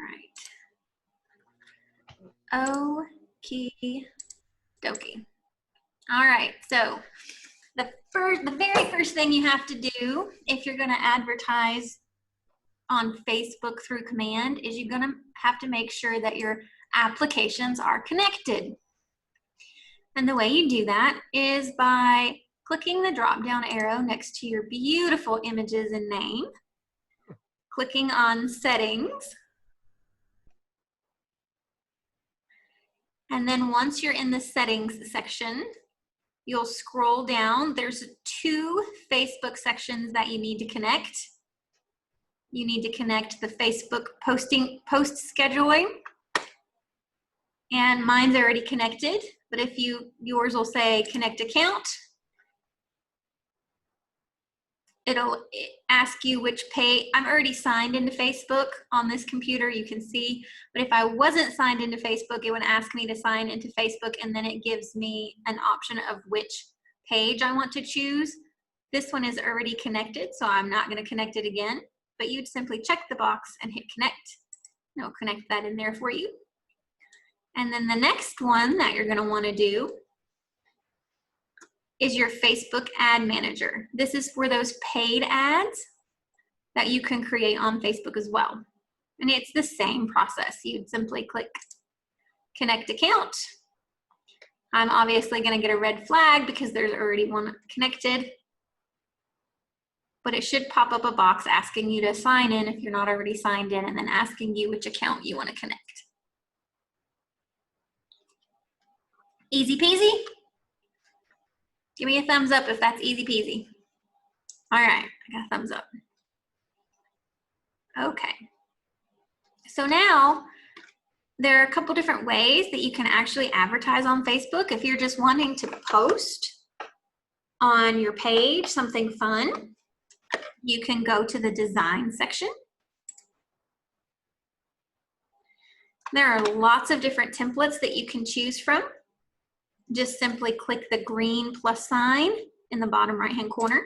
All right. Okie dokie. All right, so the very first thing you have to do if you're going to advertise on Facebook through command is you're going to have to make sure that your applications are connected. And the way you do that is by clicking the drop down arrow next to your beautiful images and name, clicking on settings, and then once you're in the settings section, you'll scroll down. There's 2 Facebook sections that you need to connect. You need to connect the Facebook post scheduling, and mine's already connected, but if yours will say connect account. It'll ask you which page. I'm already signed into Facebook on this computer, you can see, but if I wasn't signed into Facebook, it would ask me to sign into Facebook, and then it gives me an option of which page I want to choose. This one is already connected, so I'm not going to connect it again, but you'd simply check the box and hit connect. It'll connect that in there for you. And then the next one that you're going to want to do is your Facebook ad manager. This is for those paid ads that you can create on Facebook as well. And it's the same process. You'd simply click connect account. I'm obviously going to get a red flag because there's already one connected, but it should pop up a box asking you to sign in if you're not already signed in, and then asking you which account you want to connect. Easy peasy? Give me a thumbs up if that's easy peasy. All right, I got a thumbs up. Okay. So now there are a couple different ways that you can actually advertise on Facebook. If you're just wanting to post on your page something fun, you can go to the design section. There are lots of different templates that you can choose from. Just simply click the green plus sign in the bottom right-hand corner.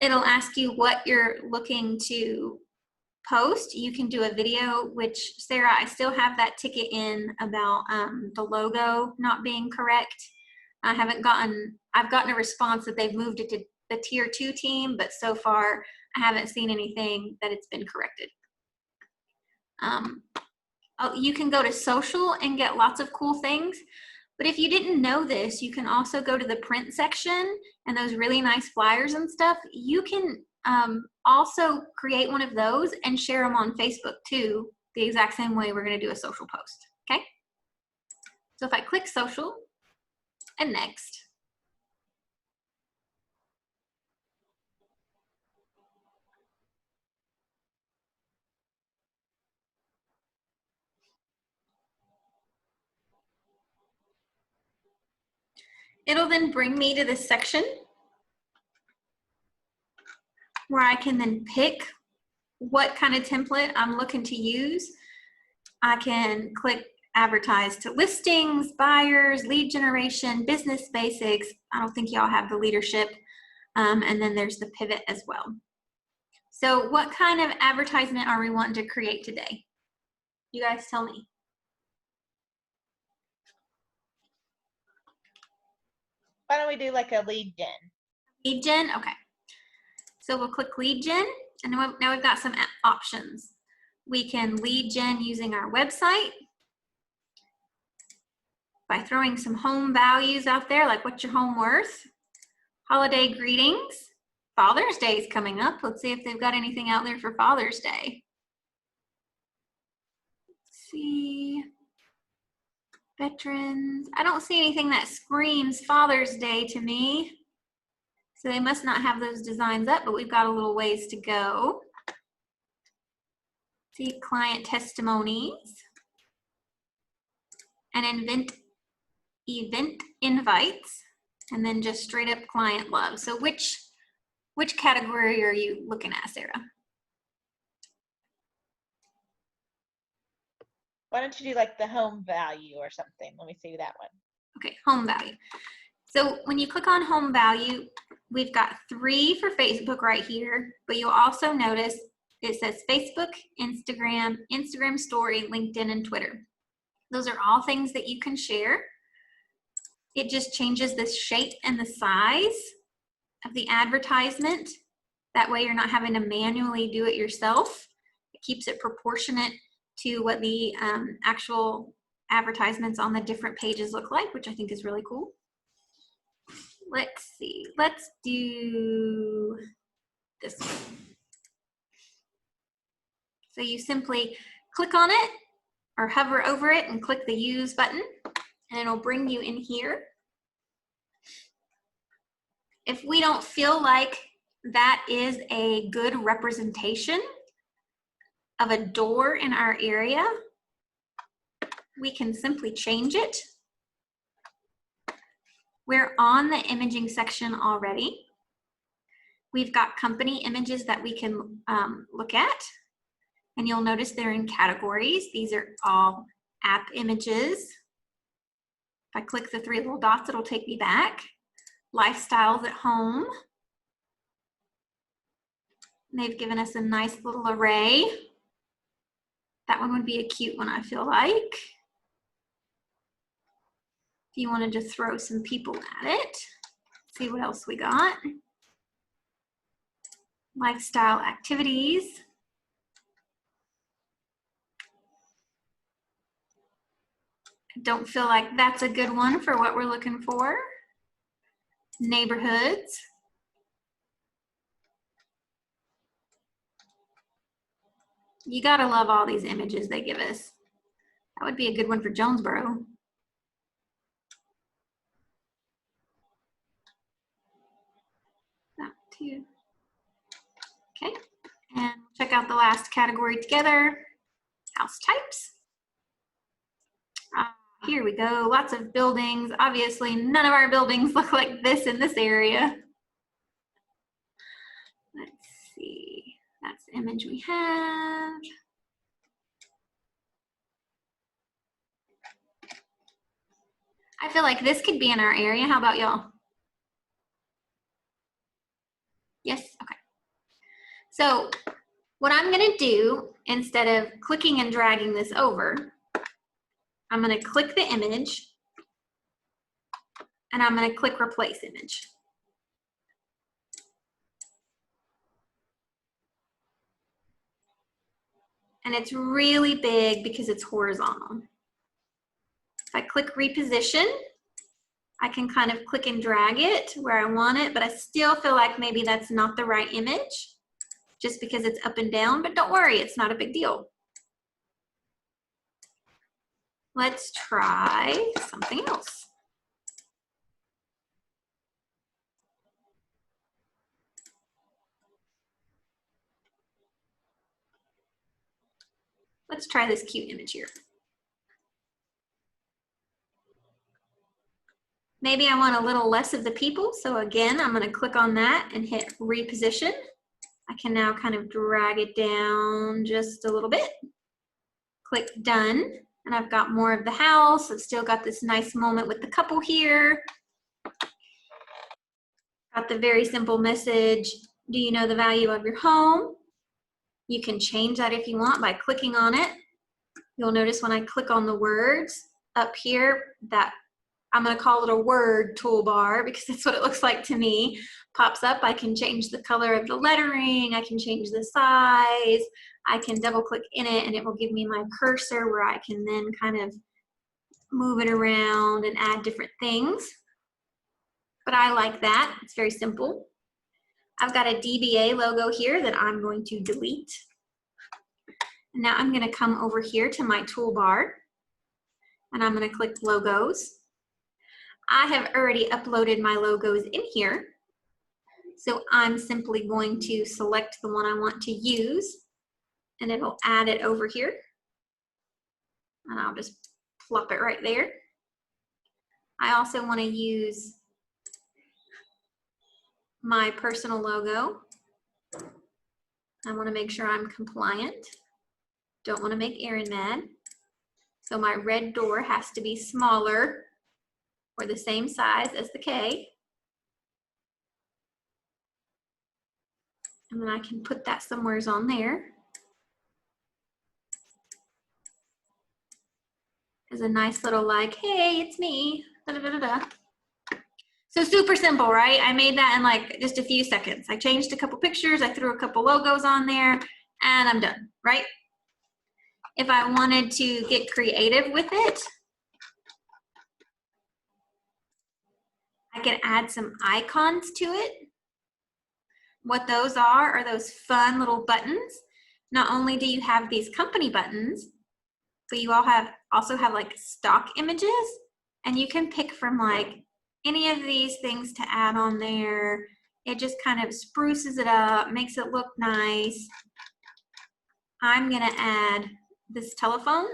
It'll ask you what you're looking to post. You can do a video, which, Sarah, I still have that ticket in about the logo not being correct. I've gotten a response that they've moved it to the tier 2 team, but so far I haven't seen anything that it's been corrected. You can go to social and get lots of cool things, but if you didn't know this, you can also go to the print section and those really nice flyers and stuff. You can also create one of those and share them on Facebook too, the exact same way we're going to do a social post. Okay, so if I click social and next, it'll then bring me to this section where I can then pick what kind of template I'm looking to use. I can click advertise to listings, buyers, lead generation, business basics. I don't think y'all have the leadership. And then there's the pivot as well. So what kind of advertisement are we wanting to create today? You guys tell me. Why don't we do like a lead gen? Lead gen, okay. So we'll click lead gen, and now we've got some options. We can lead gen using our website by throwing some home values out there, like what's your home worth? Holiday greetings. Father's Day is coming up. Let's see if they've got anything out there for Father's Day. Let's see. Veterans. I don't see anything that screams Father's Day to me. So they must not have those designs up, but we've got a little ways to go. See, client testimonies and event invites, and then just straight up client love. So which category are you looking at, Sarah? Why don't you do like the home value or something? Let me see that one. Okay, home value. So when you click on home value, we've got 3 for Facebook right here, but you'll also notice It says Facebook, Instagram, Instagram story, LinkedIn, and Twitter. Those are all things that you can share. It just changes the shape and the size of the advertisement. That way you're not having to manually do it yourself. It keeps it proportionate to what the actual advertisements on the different pages look like, which I think is really cool. Let's see, let's do this one. So you simply click on it or hover over it and click the use button, and it'll bring you in here. If we don't feel like that is a good representation of a door in our area, we can simply change it. We're on the imaging section already. We've got company images that we can look at, and you'll notice they're in categories. These are all app images. If I click the 3 little dots, it'll take me back. Lifestyles at home. And they've given us a nice little array. That one would be a cute one, I feel like. If you wanted to throw some people at it. See what else we got. Lifestyle activities. I don't feel like that's a good one for what we're looking for. Neighborhoods. You gotta love all these images they give us. That would be a good one for Jonesboro. That too. Okay, and check out the last category together. House types. Here we go, lots of buildings. Obviously, none of our buildings look like this in this area. Let's see, that's the image we have. I feel like this could be in our area. How about y'all? Yes, okay. So what I'm gonna do, instead of clicking and dragging this over, I'm gonna click the image and I'm gonna click replace image. And it's really big because it's horizontal. If I click reposition, I can kind of click and drag it where I want it, but I still feel like maybe that's not the right image just because it's up and down, but don't worry, it's not a big deal. Let's try something else. Let's try this cute image here. Maybe I want a little less of the people, so again, I'm gonna click on that and hit reposition. I can now kind of drag it down just a little bit. Click done, and I've got more of the house. I've still got this nice moment with the couple here. Got the very simple message, do you know the value of your home? You can change that if you want by clicking on it. You'll notice when I click on the words up here, that I'm gonna call it a word toolbar because that's what it looks like to me, pops up. I can change the color of the lettering, I can change the size, I can double click in it and it will give me my cursor where I can then kind of move it around and add different things. But I like that, it's very simple. I've got a DBA logo here that I'm going to delete. Now I'm gonna come over here to my toolbar and I'm gonna click logos. I have already uploaded my logos in here. So I'm simply going to select the one I want to use and it'll add it over here. And I'll just plop it right there. I also want to use my personal logo. I want to make sure I'm compliant. Don't want to make Erin mad. So my red door has to be smaller or the same size as the K. And then I can put that somewheres on there as a nice little like, hey, it's me. Da, da, da, da. So super simple, right? I made that in like just a few seconds. I changed a couple pictures, I threw a couple logos on there, and I'm done, right? If I wanted to get creative with it, I can add some icons to it. What those are those fun little buttons. Not only do you have these company buttons, but you all also have like stock images, and you can pick from like any of these things to add on there. It just kind of spruces it up, makes it look nice. I'm gonna add this telephone.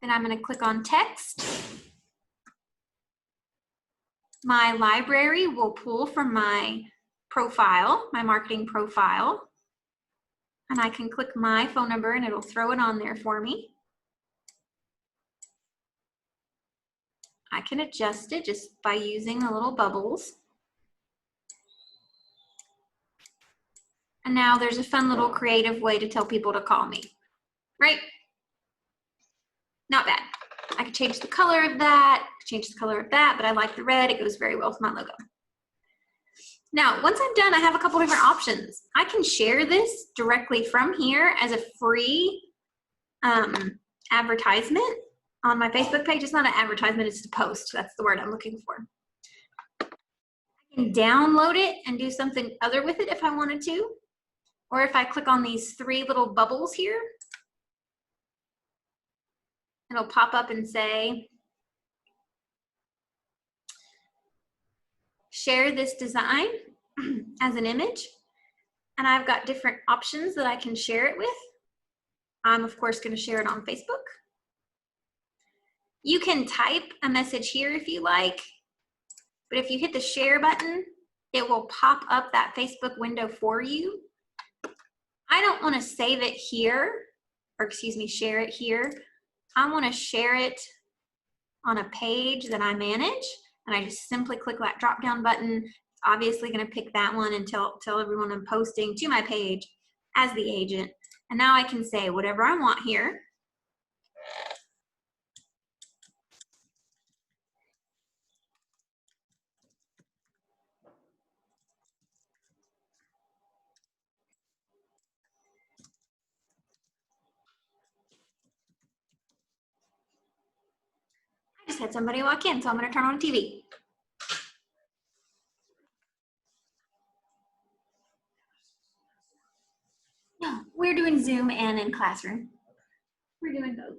Then I'm gonna click on text. My library will pull from my profile, my marketing profile. And I can click my phone number and it'll throw it on there for me. I can adjust it just by using the little bubbles. And now there's a fun little creative way to tell people to call me, right? Not bad. I could change the color of that, change the color of that, but I like the red. It goes very well with my logo. Now, once I'm done, I have a couple different options. I can share this directly from here as a free advertisement on my Facebook page. It's not an advertisement, it's a post. That's the word I'm looking for. I can download it and do something other with it if I wanted to. Or if I click on these three little bubbles here, it'll pop up and say, share this design as an image. And I've got different options that I can share it with. I'm of course going to share it on Facebook. You can type a message here if you like, but if you hit the share button, it will pop up that Facebook window for you. I don't want to save it here, or excuse me, share it here. I want to share it on a page that I manage, and I just simply click that drop down button. It's obviously going to pick that one and tell everyone I'm posting to my page as the agent. And now I can say whatever I want here. I just had somebody walk in, so I'm going to turn on TV. No, we're doing Zoom and in classroom. We're doing both.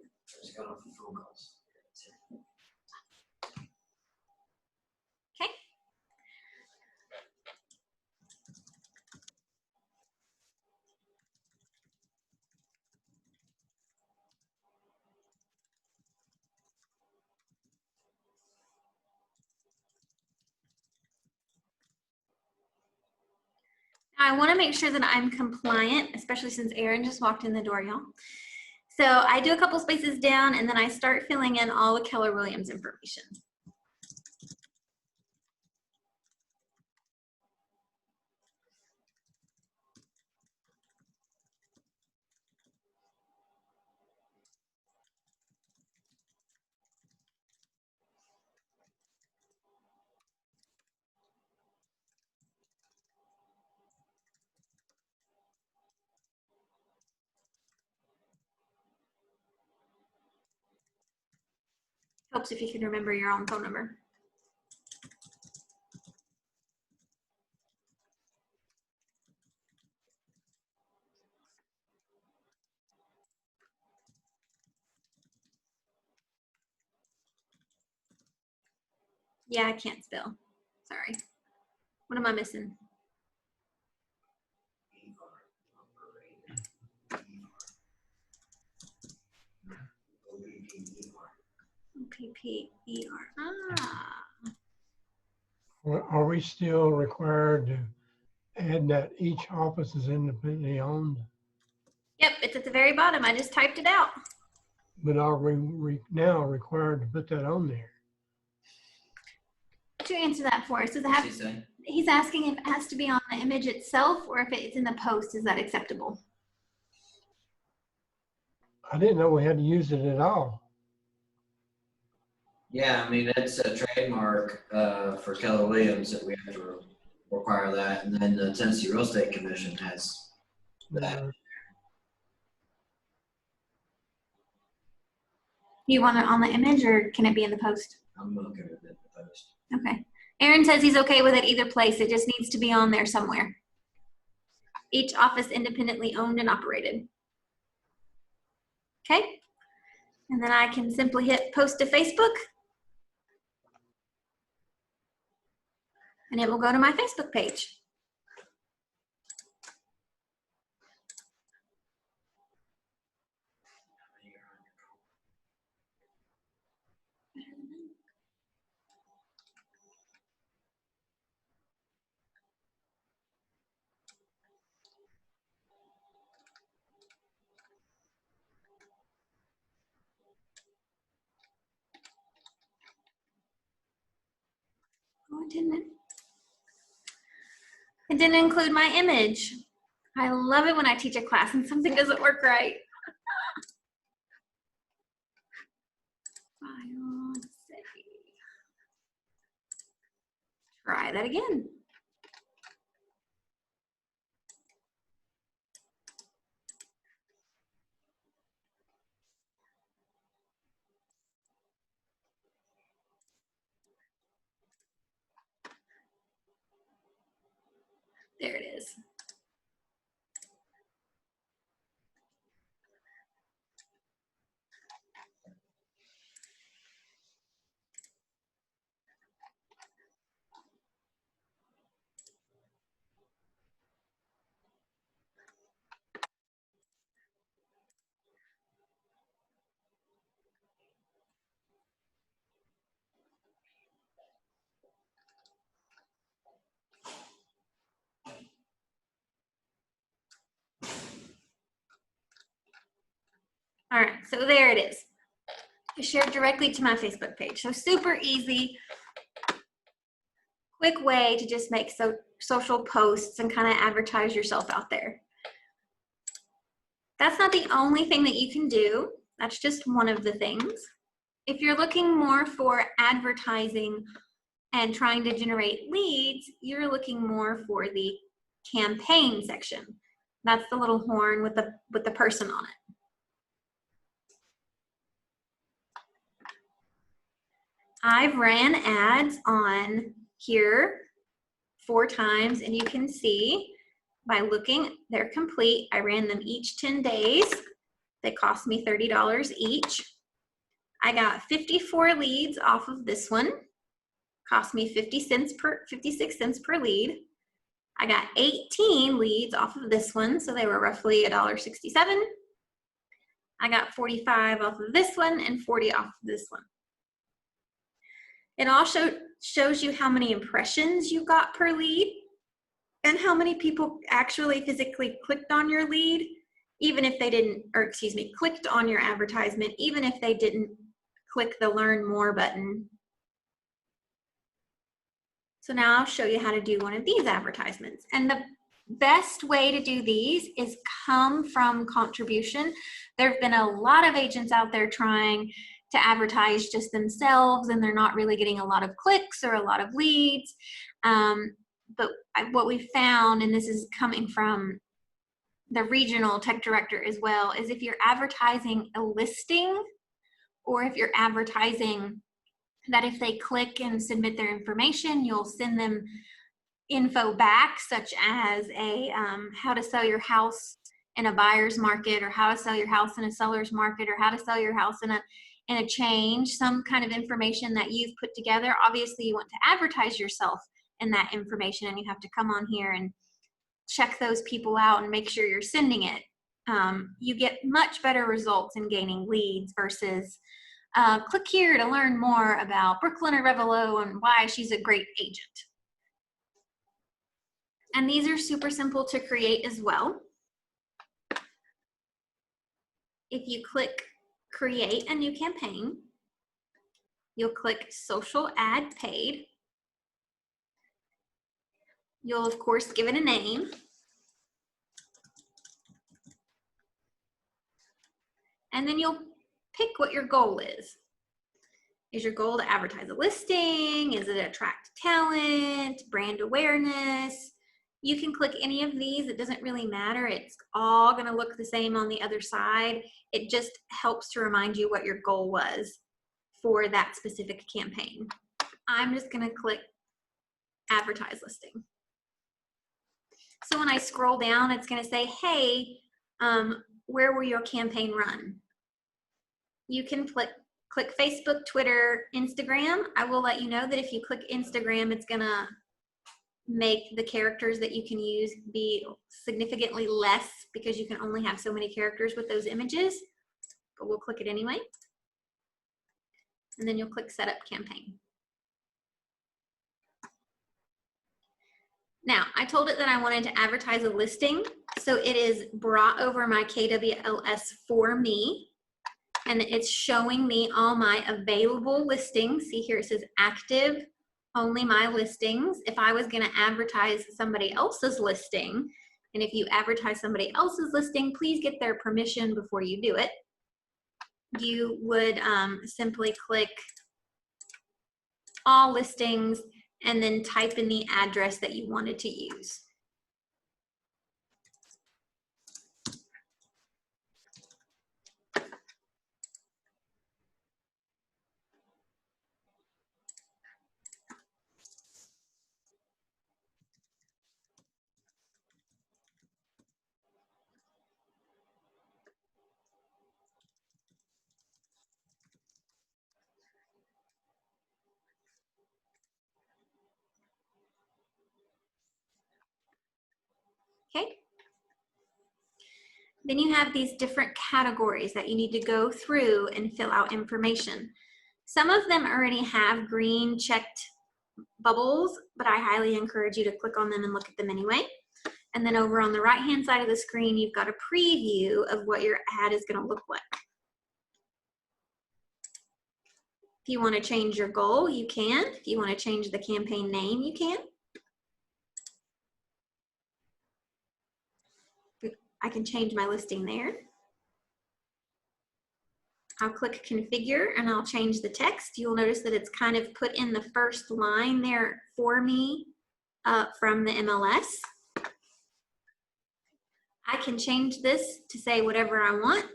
Okay. I want to make sure that I'm compliant, especially since Erin just walked in the door, y'all. So I do a couple spaces down and then I start filling in all the Keller Williams information. Helps if you can remember your own phone number. Yeah, I can't spell. Sorry. What am I missing? O-P-P-E-R. Ah. Are we still required to add that each office is independently owned? Yep, it's at the very bottom. I just typed it out. But are we now required to put that on there? What you answer that for? So What's he saying? he's asking if it has to be on the image itself or if it's in the post. Is that acceptable? I didn't know we had to use it at all. Yeah, I mean, it's a trademark for Keller Williams that we have to require that. And then the Tennessee Real Estate Commission has that. You want it on the image or can it be in the post? I'm okay with it, the post. Okay. Aaron says he's okay with it either place. It just needs to be on there somewhere. Each office independently owned and operated. Okay. And then I can simply hit post to Facebook. And it will go to my Facebook page. Oh, it didn't. It didn't include my image. I love it when I teach a class and something doesn't work right. File, save. Try that again. There it is. All right, so there it is. It's shared directly to my Facebook page. So super easy, quick way to just make social posts and kind of advertise yourself out there. That's not the only thing that you can do. That's just one of the things. If you're looking more for advertising and trying to generate leads, you're looking more for the campaign section. That's the little horn with the person on it. I've ran ads on here 4 times, and you can see by looking, they're complete. I ran them each 10 days. They cost me $30 each. I got 54 leads off of this one. Cost me 56 cents per lead. I got 18 leads off of this one, so they were roughly $1.67. I got 45 off of this one and 40 off of this one. It also shows you how many impressions you got per lead and how many people actually physically clicked on your lead, even if they didn't, or excuse me, clicked on your advertisement, even if they didn't click the Learn More button. So now I'll show you how to do one of these advertisements. And the best way to do these is come from contribution. There have been a lot of agents out there trying to advertise just themselves, and they're not really getting a lot of clicks or a lot of leads. But what we found, and this is coming from the regional tech director as well, is if you're advertising a listing, or if you're advertising that if they click and submit their information, you'll send them info back, such as a how to sell your house in a buyer's market, or how to sell your house in a seller's market, or how to sell your house in a change, some kind of information that you've put together. Obviously, you want to advertise yourself in that information, and you have to come on here and check those people out and make sure you're sending it. You get much better results in gaining leads versus click here to learn more about Brooklyn or Revelo and why she's a great agent. And these are super simple to create as well. if you click create a new campaign, you'll click social ad paid. You'll of course give it a name. And then you'll pick what your goal is. Is your goal to advertise a listing? Is it attract talent, brand awareness? You can click any of these. It doesn't really matter. It's all going to look the same on the other side. It just helps to remind you what your goal was for that specific campaign. I'm just going to click advertise listing. So when I scroll down, it's going to say, hey, where will your campaign run? You can click Facebook, Twitter, Instagram. I will let you know that if you click Instagram, it's going to make the characters that you can use be significantly less because you can only have so many characters with those images, but we'll click it anyway. And then you'll click Set Up Campaign. Now, I told it that I wanted to advertise a listing, so it is brought over my KWLS for me, and it's showing me all my available listings. See here, it says active, only my listings. If I was gonna advertise somebody else's listing, and if you advertise somebody else's listing, please get their permission before you do it. You would simply click all listings and then type in the address that you wanted to use. Okay. Then you have these different categories that you need to go through and fill out information. Some of them already have green checked bubbles, but I highly encourage you to click on them and look at them anyway. And then over on the right-hand side of the screen, you've got a preview of what your ad is going to look like. If you want to change your goal, you can. If you want to change the campaign name, you can. I can change my listing there. I'll click configure and I'll change the text. You'll notice that it's kind of put in the first line there for me from the MLS. I can change this to say whatever I want.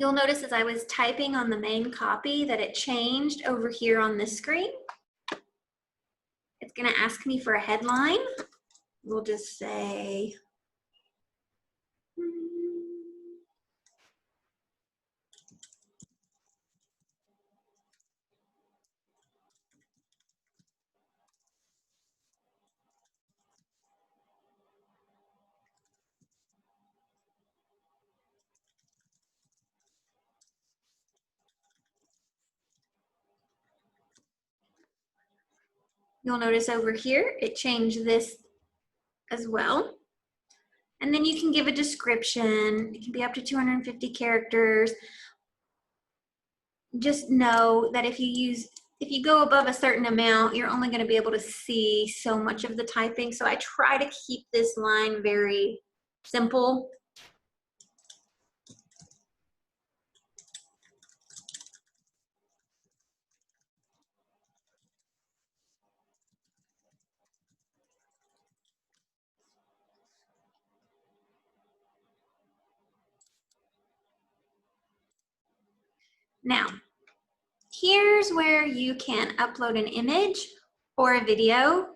You'll notice as I was typing on the main copy that it changed over here on this screen. It's going to ask me for a headline. We'll just say, you'll notice over here, it changed this as well. And then you can give a description. It can be up to 250 characters. Just know that if you go above a certain amount, you're only going to be able to see so much of the typing. So I try to keep this line very simple. Now, here's where you can upload an image or a video.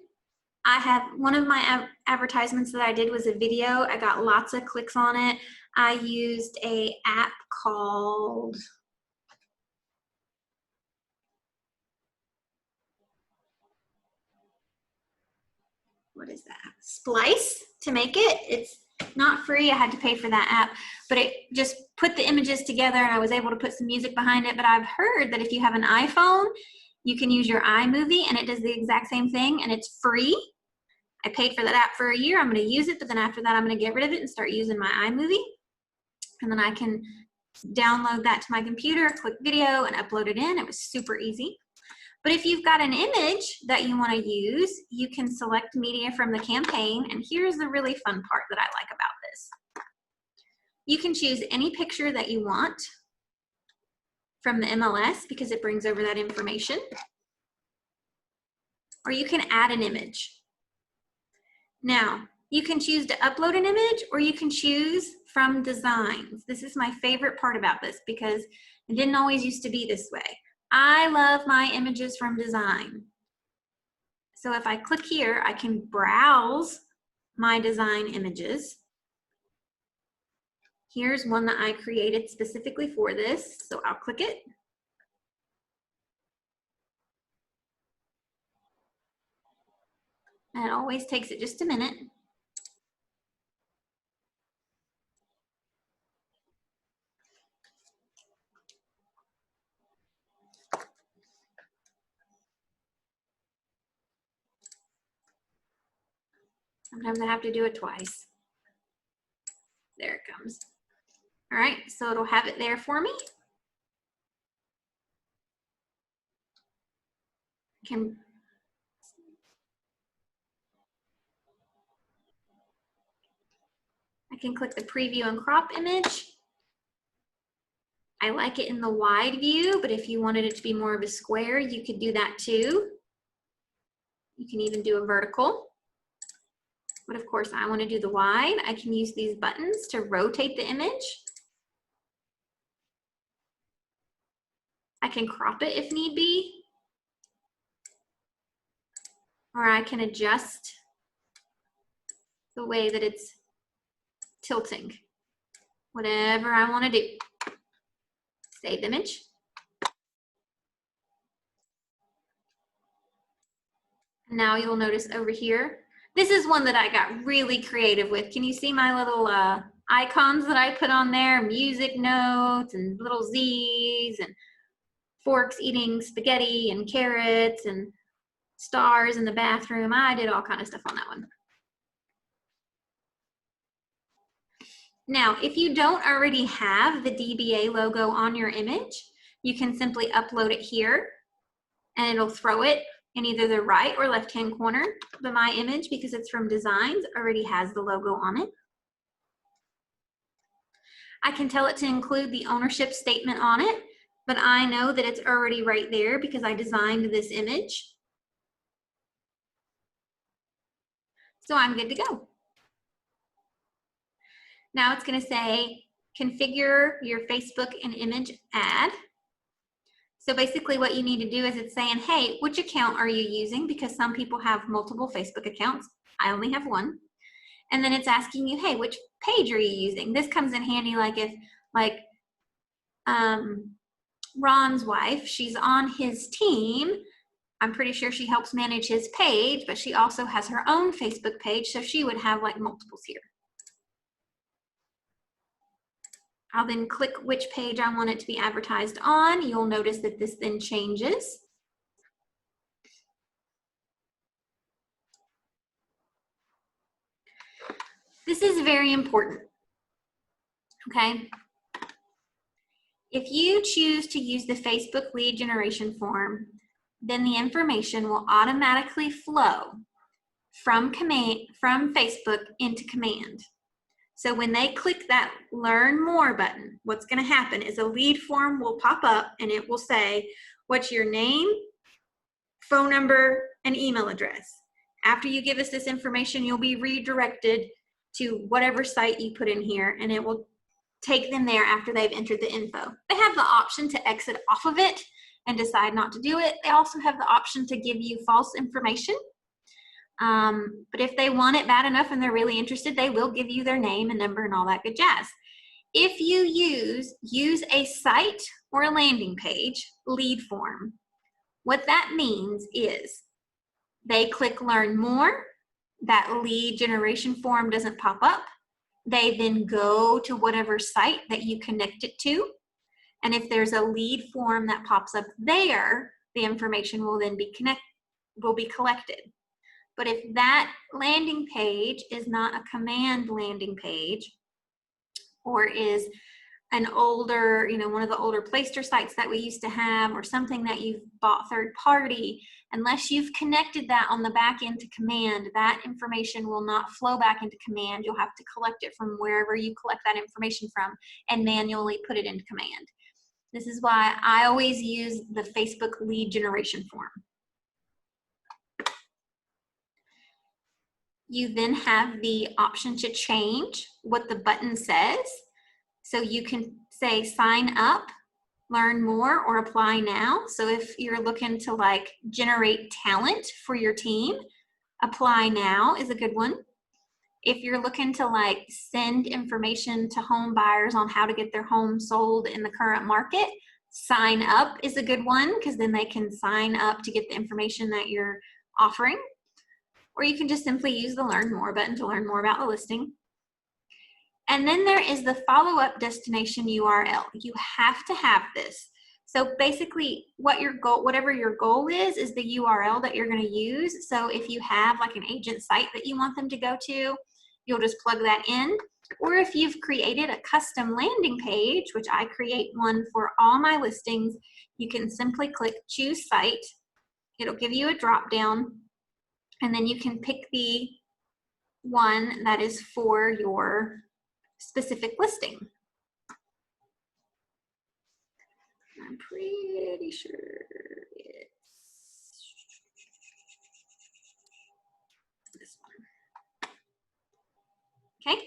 I have one of my advertisements that I did was a video. I got lots of clicks on it. I used a app called, what is that? Splice to make it. It's not free. I had to pay for that app, but it just put the images together and I was able to put some music behind it. But I've heard that if you have an iPhone, you can use your iMovie and it does the exact same thing and it's free. I paid for that app for a year. I'm going to use it, but then after that, I'm going to get rid of it and start using my iMovie. And then I can download that to my computer, click video, and upload it in. It was super easy. But if you've got an image that you want to use, you can select media from the campaign. And here's the really fun part that I like about this. You can choose any picture that you want from the MLS because it brings over that information. Or you can add an image. Now, you can choose to upload an image or you can choose from designs. This is my favorite part about this because it didn't always used to be this way. I love my images from design. So if I click here, I can browse my design images. Here's one that I created specifically for this, so I'll click it. And it always takes it just a minute. Sometimes I have to do it twice. There it comes. All right, so it'll have it there for me. I can click the preview and crop image. I like it in the wide view, but if you wanted it to be more of a square, you could do that too. You can even do a vertical. But of course, I want to do the wide. I can use these buttons to rotate the image. I can crop it if need be. Or I can adjust the way that it's tilting. Whatever I want to do. Save image. Now you'll notice over here, this is one that I got really creative with. Can you see my little icons that I put on there? Music notes and little Z's and forks eating spaghetti and carrots and stars in the bathroom. I did all kind of stuff on that one. Now, if you don't already have the DBA logo on your image, you can simply upload it here and it'll throw it in either the right or left-hand corner. But my image, because it's from Designs, already has the logo on it. I can tell it to include the ownership statement on it, but I know that it's already right there because I designed this image. So I'm good to go. Now it's going to say, configure your Facebook and image ad. So basically what you need to do is it's saying, hey, which account are you using? Because some people have multiple Facebook accounts. I only have one. And then it's asking you, hey, which page are you using? This comes in handy like if, like Ron's wife, she's on his team. I'm pretty sure she helps manage his page, but she also has her own Facebook page, so she would have like multiples here. I'll then click which page I want it to be advertised on. You'll notice that this then changes. This is very important, okay? If you choose to use the Facebook lead generation form, then the information will automatically flow from Facebook into Command. So when they click that Learn More button, what's going to happen is a lead form will pop up and it will say, what's your name, phone number, and email address. After you give us this information, you'll be redirected to whatever site you put in here, and it will take them there after they've entered the info. They have the option to exit off of it and decide not to do it. They also have the option to give you false information. But if they want it bad enough and they're really interested, they will give you their name and number and all that good jazz. If you use a site or a landing page lead form, what that means is they click learn more, that lead generation form doesn't pop up. They then go to whatever site that you connect it to. And if there's a lead form that pops up there, the information will then be collected. But if that landing page is not a command landing page, or is an older, one of the older Playster sites that we used to have, or something that you've bought third party, unless you've connected that on the back end to command, that information will not flow back into command. You'll have to collect it from wherever you collect that information from and manually put it into command. This is why I always use the Facebook lead generation form. You then have the option to change what the button says. So you can say sign up, learn more, or apply now. So if you're looking to like generate talent for your team, apply now is a good one. If you're looking to like send information to home buyers on how to get their home sold in the current market, sign up is a good one, because then they can sign up to get the information that you're offering. Or you can just simply use the learn more button to learn more about the listing. And then there is the follow-up destination URL. You have to have this. So basically whatever your goal is the URL that you're going to use. So if you have like an agent site that you want them to go to, you'll just plug that in. Or if you've created a custom landing page, which I create one for all my listings, you can simply click choose site. It'll give you a drop down, and then you can pick the one that is for your specific listing. I'm pretty sure it's this one. Okay.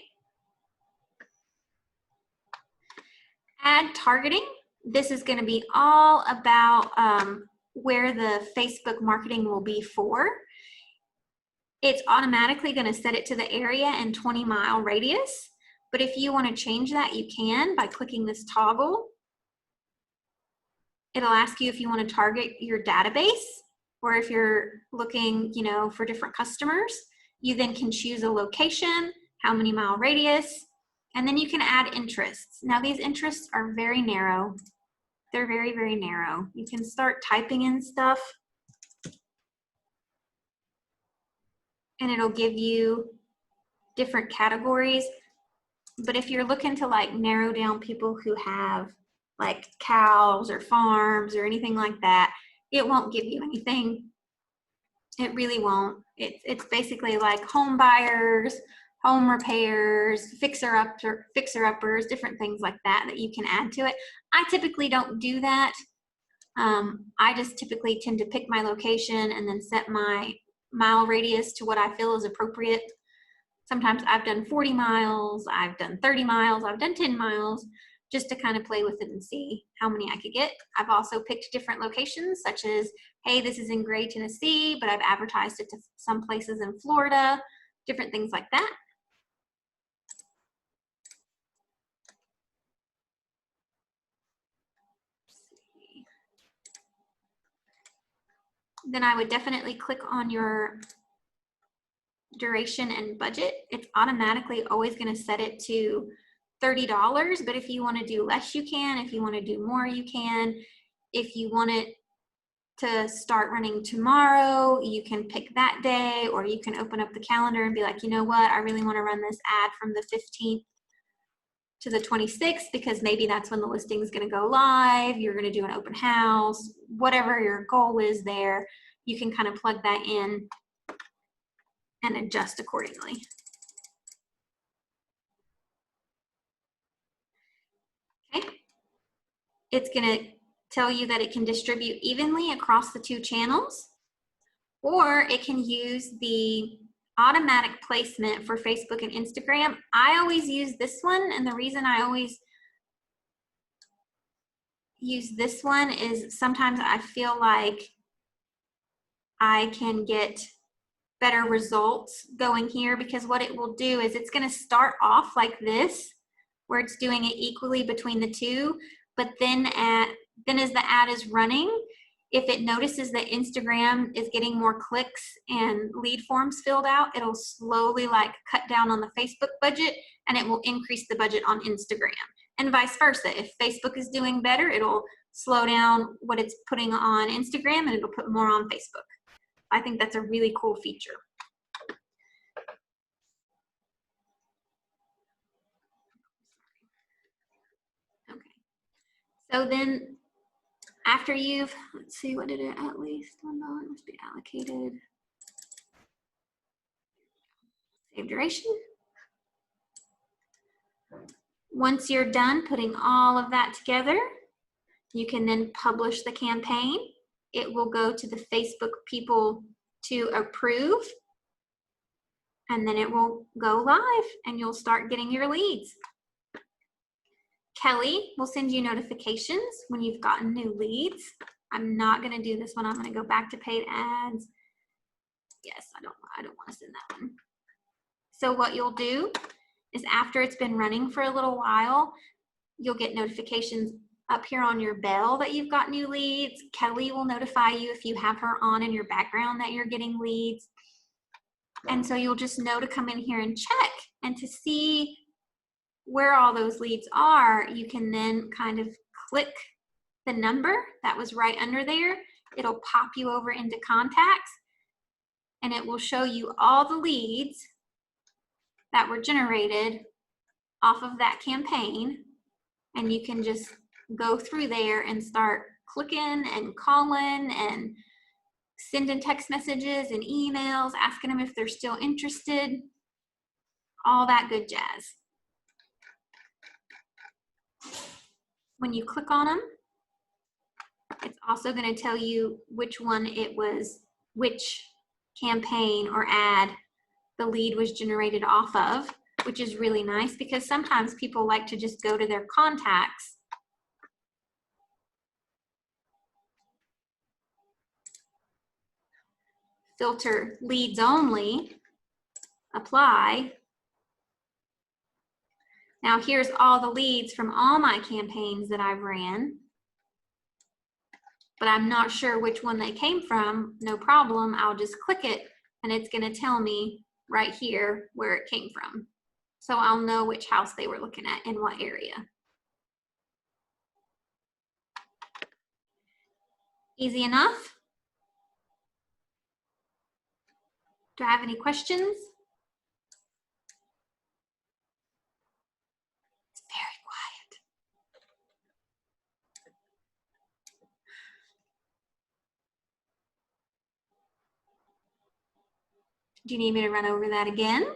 Ad targeting. This is going to be all about where the Facebook marketing will be for. It's automatically going to set it to the area and 20-mile radius. But if you want to change that, you can by clicking this toggle. It'll ask you if you want to target your database, or if you're looking, for different customers. You then can choose a location, how many mile radius, and then you can add interests. Now these interests are very narrow. They're very, very narrow. You can start typing in stuff and it'll give you different categories. But if you're looking to like narrow down people who have like cows or farms or anything like that, it won't give you anything. It really won't. It's basically like home buyers, home repairs, fixer-uppers, different things like that you can add to it. I typically don't do that. I just typically tend to pick my location and then set my mile radius to what I feel is appropriate. Sometimes I've done 40 miles, I've done 30 miles, I've done 10 miles, just to kind of play with it and see how many I could get. I've also picked different locations, such as, hey, this is in Gray, Tennessee, but I've advertised it to some places in Florida, different things like that. Then I would definitely click on your duration and budget. It's automatically always going to set it to $30, but if you want to do less, you can. If you want to do more, you can. If you want it to start running tomorrow, you can pick that day, or you can open up the calendar and be like, you know what, I really want to run this ad from the 15th to the 26th, because maybe that's when the listing is going to go live. You're going to do an open house, whatever your goal is there, you can kind of plug that in and adjust accordingly. Okay. It's going to tell you that it can distribute evenly across the 2 channels, or it can use the automatic placement for Facebook and Instagram. I always use this one, and the reason I always use this one is sometimes I feel like I can get better results going here, because what it will do is it's going to start off like this, where it's doing it equally between the two, but then as the ad is running, if it notices that Instagram is getting more clicks and lead forms filled out, it'll slowly like cut down on the Facebook budget, and it will increase the budget on Instagram, and vice versa. If Facebook is doing better, it'll slow down what it's putting on Instagram and it'll put more on Facebook. I think that's a really cool feature. Okay. So then after you've, let's see, what did it, at least $1 must be allocated. Save duration. Once you're done putting all of that together, you can then publish the campaign. It will go to the Facebook people to approve, and then it will go live and you'll start getting your leads. Kelly will send you notifications when you've gotten new leads. I'm not going to do this one. I'm going to go back to paid ads. Yes, I don't want to send that one. So what you'll do is, after it's been running for a little while, you'll get notifications up here on your bell that you've got new leads. Kelly will notify you if you have her on in your background that you're getting leads. And so you'll just know to come in here and check, and to see where all those leads are, you can then kind of click the number that was right under there. It'll pop you over into contacts, and it will show you all the leads that were generated off of that campaign. And you can just go through there and start clicking and calling and sending text messages and emails, asking them if they're still interested, all that good jazz. When you click on them, it's also going to tell you which one it was, which campaign or ad the lead was generated off of, which is really nice, because sometimes people like to just go to their contacts filter leads only, apply. Now here's all the leads from all my campaigns that I've ran, but I'm not sure which one they came from. No problem, I'll just click it and it's going to tell me right here where it came from. So I'll know which house they were looking at in what area. Easy enough? Do I have any questions? It's very quiet. Do you need me to run over that again?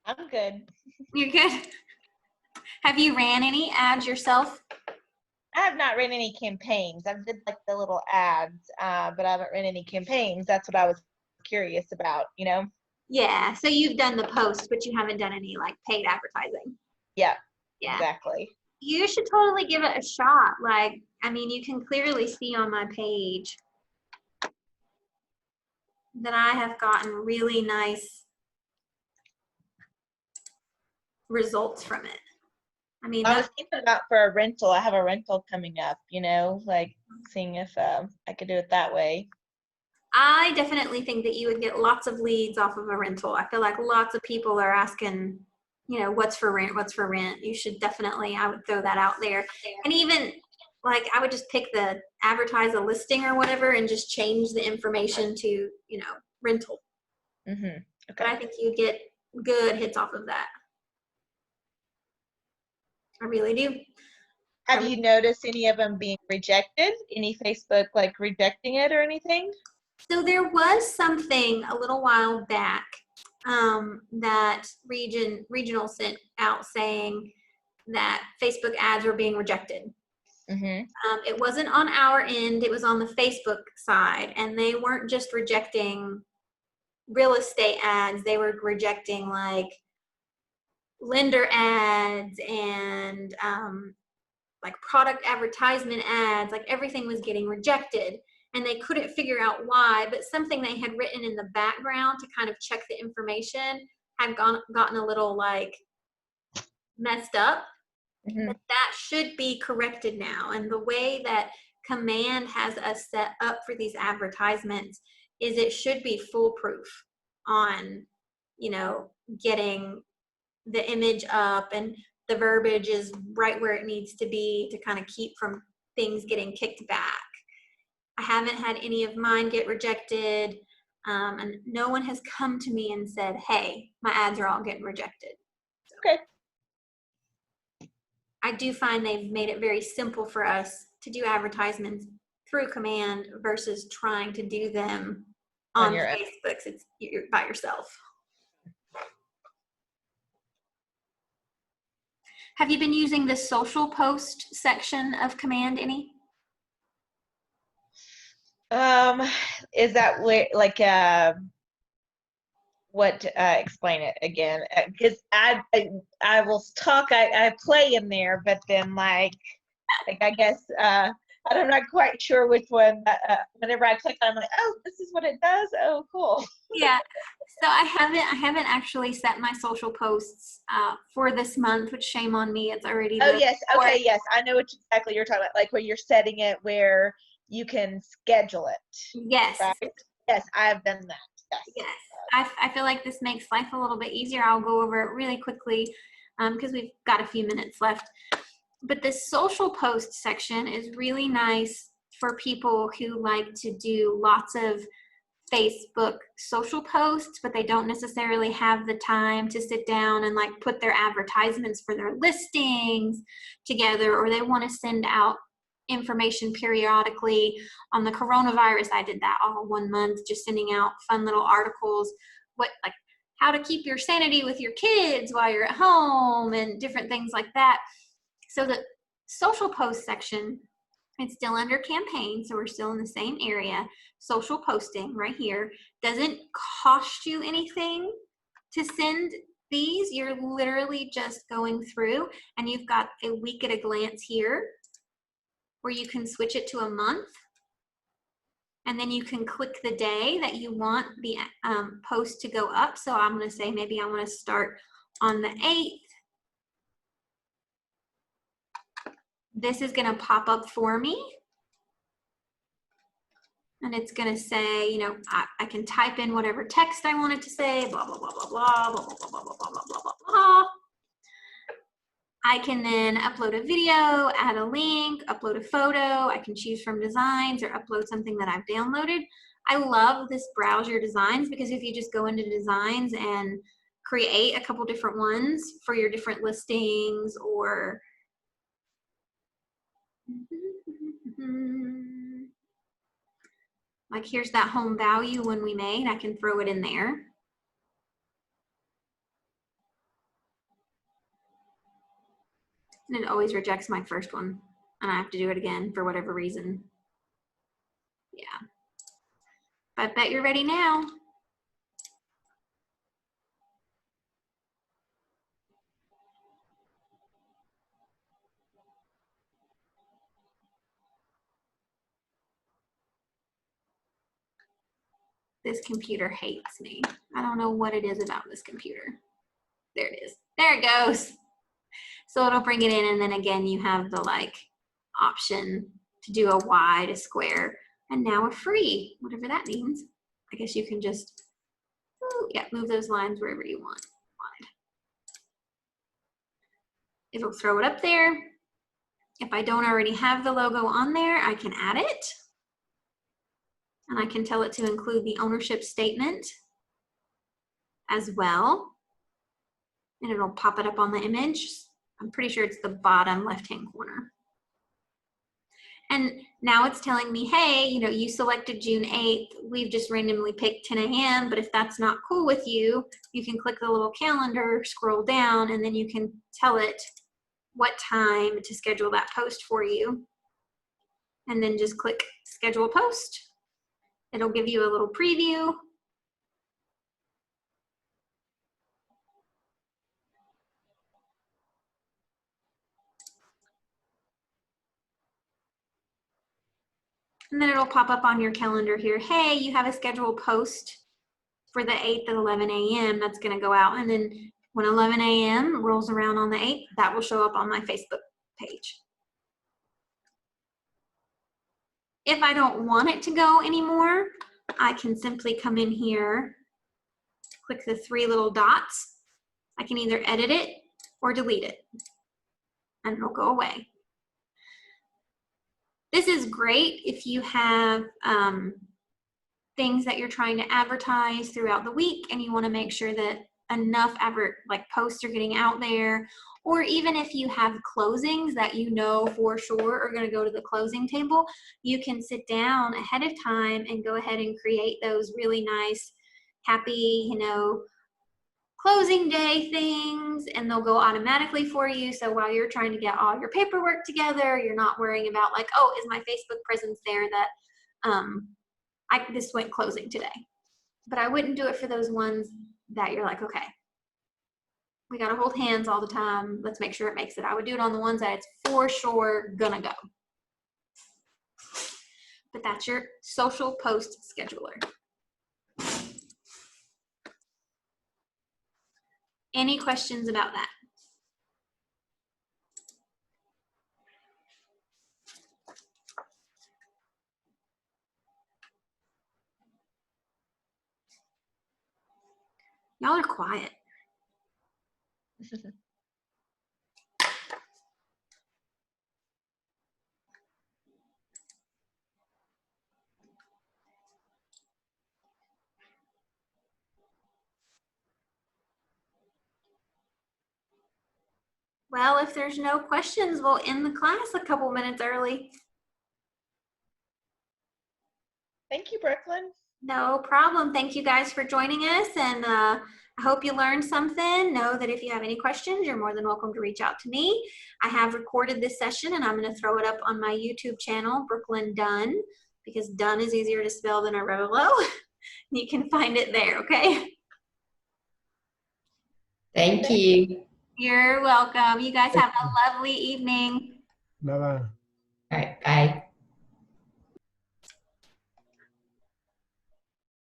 I'm good. You're good. Have you ran any ads yourself? I have not ran any campaigns. I've did like the little ads, but I haven't ran any campaigns. That's what I was curious about, you know? Yeah, so you've done the posts, but you haven't done any like paid advertising. Yeah, Yeah. exactly. You should totally give it a shot. Like, I mean, you can clearly see on my page that I have gotten really nice results from it. I mean, I was thinking about for a rental. I have a rental coming up, you know, like seeing if I could do it that way. I definitely think that you would get lots of leads off of a rental. I feel like lots of people are asking, you know, what's for rent, what's for rent. You should definitely, I would throw that out there. And even like, I would just pick the advertise a listing or whatever and just change the information to, you know, rental. Mm-hmm. But I Okay. think you'd get good hits off of that. I really do. Have you noticed any of them being rejected? Any Facebook like rejecting it or anything? So there was something a little while back that regional sent out saying that Facebook ads were being rejected. Mm-hmm. It wasn't on our end, it was on the Facebook side, and they weren't just rejecting real estate ads, they were rejecting like lender ads and like product advertisement ads, like everything was getting rejected, and they couldn't figure out why, but something they had written in the background to kind of check the information had gotten a little like messed up. Mhm. But that should be corrected now. And the way that Command has us set up for these advertisements is it should be foolproof on, you know, getting the image up and the verbiage is right where it needs to be to kind of keep from things getting kicked back. I haven't had any of mine get rejected, and no one has come to me and said, hey, my ads are all getting rejected. Okay. I do find they've made it very simple for us to do advertisements through Command versus trying to do them on your own. Facebook. You're by yourself. Have you been using the social post section of Command any? Is that where, like, what, explain it again? Because I will talk, I play in there, but then like I guess, I'm not quite sure which one, whenever I click on it, I'm like, oh, this is what it does? Oh, cool. Yeah. So I haven't actually set my social posts for this month, which shame on me. It's already Oh, the yes. fourth. Okay, yes. I know what exactly you're talking about, like where you're setting it where you can schedule it, Yes. right? Yes, I've done that. Yes. Yes. I feel like this makes life a little bit easier. I'll go over it really quickly because we've got a few minutes left. But this social post section is really nice for people who like to do lots of Facebook social posts, but they don't necessarily have the time to sit down and like put their advertisements for their listings together, or they want to send out information periodically on the coronavirus. I did that all 1 month, just sending out fun little articles, like how to keep your sanity with your kids while you're at home and different things like that. So the social post section, it's still under campaign, so we're still in the same area. Social posting right here doesn't cost you anything to send these. You're literally just going through, and you've got a week at a glance here where you can switch it to a month, and then you can click the day that you want the post to go up. So I'm going to say maybe I want to start on the 8th. This is going to pop up for me. And it's going to say, you know, I can type in whatever text I want it to say, blah, blah, blah, blah, blah, blah, blah, blah, blah, blah, blah, blah, blah, blah. I can then upload a video, add a link, upload a photo. I can choose from designs or upload something that I've downloaded. I love this browse your designs because if you just go into designs and create a couple different ones for your different listings or like here's that home value one we made, I can throw it in there. And it always rejects my first one and I have to do it again for whatever reason. Yeah. But I bet you're ready now. This computer hates me. I don't know what it is about this computer. There it is. There it goes. So it'll bring it in, and then again you have the like option to do a wide, a square, and now a free, whatever that means. I guess you can just move those lines wherever you want. Wide. It'll throw it up there. If I don't already have the logo on there, I can add it. And I can tell it to include the ownership statement as well. And it'll pop it up on the image. I'm pretty sure it's the bottom left-hand corner. And now it's telling me, hey, you know, you selected June 8th. We've just randomly picked 10 a.m. But if that's not cool with you, you can click the little calendar, scroll down, and then you can tell it what time to schedule that post for you. And then just click schedule post. It'll give you a little preview. And then it'll pop up on your calendar here. Hey, you have a scheduled post for the 8th at 11 a.m. that's going to go out. And then when 11 a.m. rolls around on the 8th, that will show up on my Facebook page. If I don't want it to go anymore, I can simply come in here, click the 3 little dots. I can either edit it or delete it, and it'll go away. This is great if you have things that you're trying to advertise throughout the week and you want to make sure that enough posts are getting out there, or even if you have closings that you know for sure are going to go to the closing table, you can sit down ahead of time and go ahead and create those really nice, happy, closing day things, and they'll go automatically for you. So while you're trying to get all your paperwork together, you're not worrying about like, oh, is my Facebook presence there that this went closing today. But I wouldn't do it for those ones that you're like, okay, we got to hold hands all the time. Let's make sure it makes it. I would do it on the ones that it's for sure gonna go. But that's your social post scheduler. Any questions about that? Y'all are quiet. Well, if there's no questions, we'll end the class a couple minutes early. Thank you, Brooklyn. No problem. Thank you guys for joining us, and I hope you learned something. Know that if you have any questions, you're more than welcome to reach out to me. I have recorded this session, and I'm going to throw it up on my YouTube channel, Brooklyn Dunn, because Dunn is easier to spell than Arevalo. You can find it there, okay? Thank you. You're welcome. You guys have a lovely evening. Bye-bye. All right, bye.